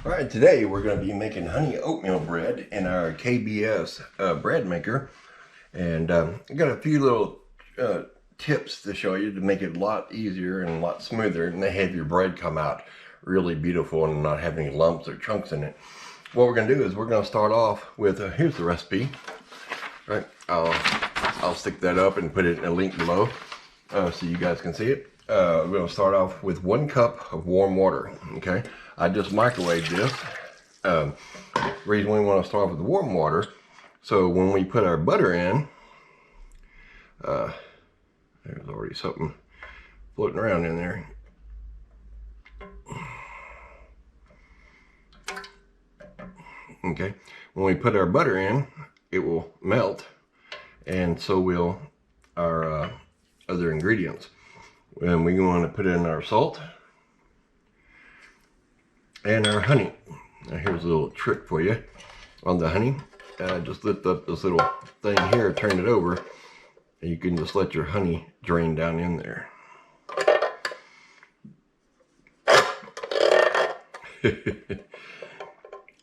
Alright, today we're going to be making honey oatmeal bread in our KBS bread maker. And I got a few little tips to show you to make it a lot easier and a lot smoother, and they have your bread come out really beautiful and not have any lumps or chunks in it. What we're going to do is we're going to start off with, here's the recipe. Right, I'll stick that up and put it in a link below so you guys can see it. We're going to start off with 1 cup of warm water. Okay, I just microwaved this. Reason we want to start with the warm water, so when we put our butter in, there's already something floating around in there. Okay, when we put our butter in, it will melt, and so will our other ingredients. And we want to put in our salt and our honey. Now here's a little trick for you on the honey. Just lift up this little thing here, turn it over, and you can just let your honey drain down in there.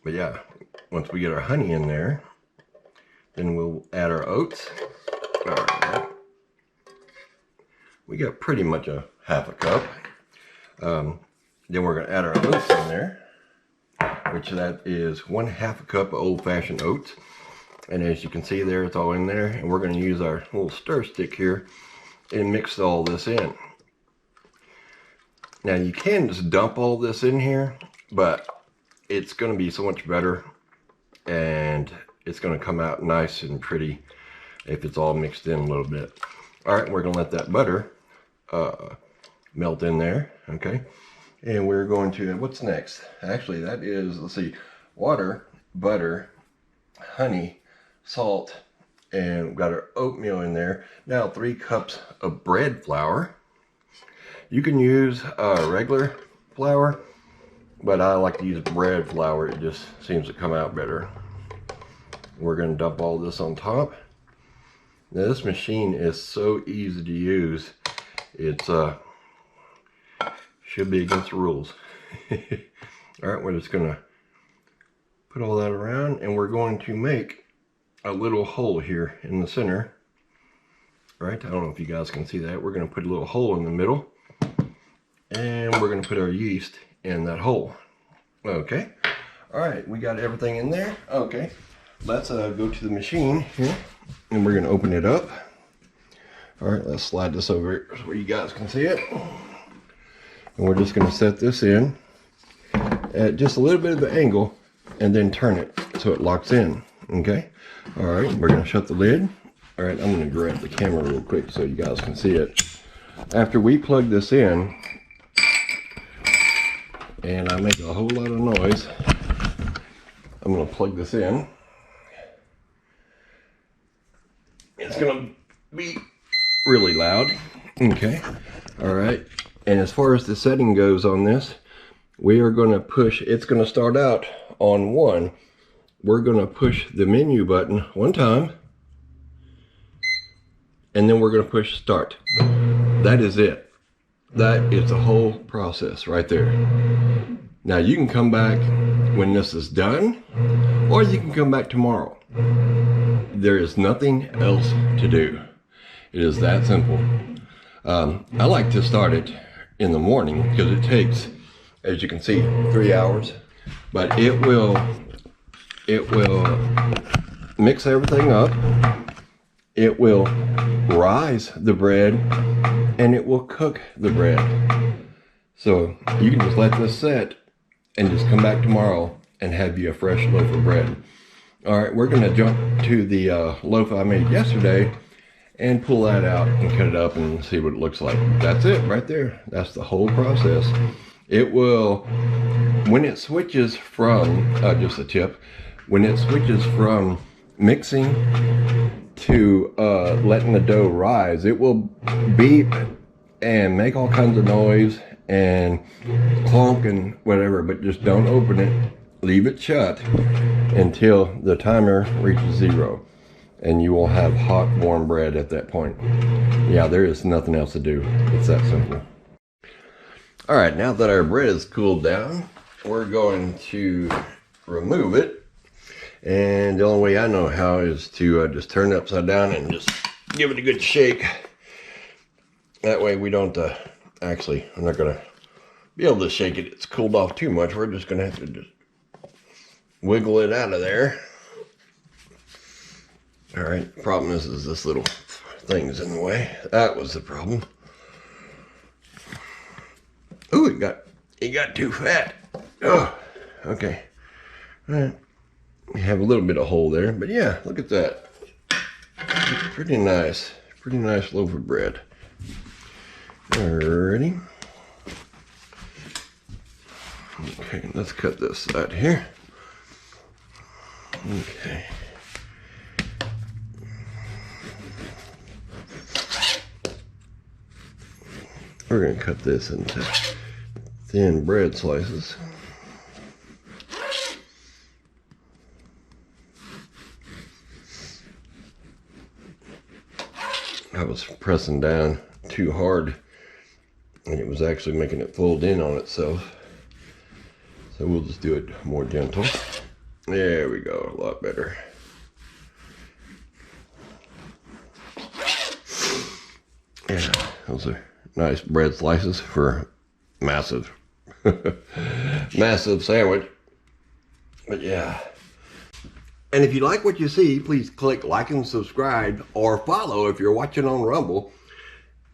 But yeah, once we get our honey in there, then we'll add our oats. All right. We got pretty much a half a cup. Then we're going to add our oats in there, which that is 1/2 cup of old-fashioned oats. And as you can see there, it's all in there. And we're going to use our little stir stick here and mix all this in. Now you can just dump all this in here, but it's going to be so much better, and it's going to come out nice and pretty if it's all mixed in a little bit. All right, we're going to let that butter melt in there. Okay, and we're going to, what's next? Actually, that is, let's see, water, butter, honey, salt, and we've got our oatmeal in there. Now 3 cups of bread flour. You can use regular flour, but I like to use bread flour. It just seems to come out better. We're going to dump all this on top. Now this machine is so easy to use. It's should be against the rules. All right, we're just gonna put all that around, and we're going to make a little hole here in the center. All right, I don't know if you guys can see that. We're gonna put a little hole in the middle, and we're gonna put our yeast in that hole. Okay, all right, we got everything in there. Okay, let's go to the machine here, and we're gonna open it up. All right, let's slide this over so you guys can see it. And we're just gonna set this in at just a little bit of an angle, and then turn it so it locks in. Okay, all right, we're gonna shut the lid. All right, I'm gonna grab the camera real quick so you guys can see it. After we plug this in, and I make a whole lot of noise, I'm gonna plug this in. It's gonna be really loud. Okay, all right, and as far as the setting goes on this, we are going to push, it's going to start out on 1. We're going to push the menu button 1 time, and then we're going to push start. That is it. That is the whole process right there. Now you can come back when this is done, or you can come back tomorrow. There is nothing else to do. It is that simple. I like to start it in the morning because it takes, as you can see, 3 hours, but it will mix everything up. It will rise the bread, and it will cook the bread. So you can just let this set and just come back tomorrow and have you a fresh loaf of bread. All right, we're going to jump to the loaf I made yesterday and pull that out and cut it up and see what it looks like. That's it right there. That's the whole process. It will, when it switches from, just a tip, when it switches from mixing to letting the dough rise, it will beep and make all kinds of noise and clonk and whatever, but just don't open it. Leave it shut until the timer reaches 0. and you will have hot, warm bread at that point. Yeah, there is nothing else to do. It's that simple. All right, now that our bread is cooled down, we're going to remove it. And the only way I know how is to just turn it upside down and just give it a good shake. That way we don't, actually, I'm not gonna be able to shake it. It's cooled off too much. We're just gonna have to just wiggle it out of there. All right, the problem is this little thing's in the way. That was the problem. Ooh, it got too fat. Oh, okay. All right. We have a little bit of hole there, but yeah, look at that. Pretty nice loaf of bread. Alrighty. Okay, let's cut this side here. Okay. We're going to cut this into thin bread slices. I was pressing down too hard and it was actually making it fold in on itself. So we'll just do it more gentle. There we go, a lot better. Yeah, those are nice bread slices for massive, massive sandwich. But yeah. And if you like what you see, please click like and subscribe or follow if you're watching on Rumble.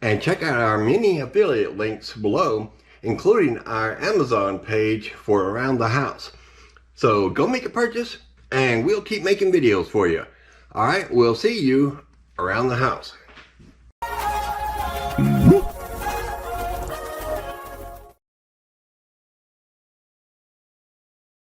And check out our many affiliate links below, including our Amazon page for around the house. So go make a purchase and we'll keep making videos for you. All right, we'll see you around the house.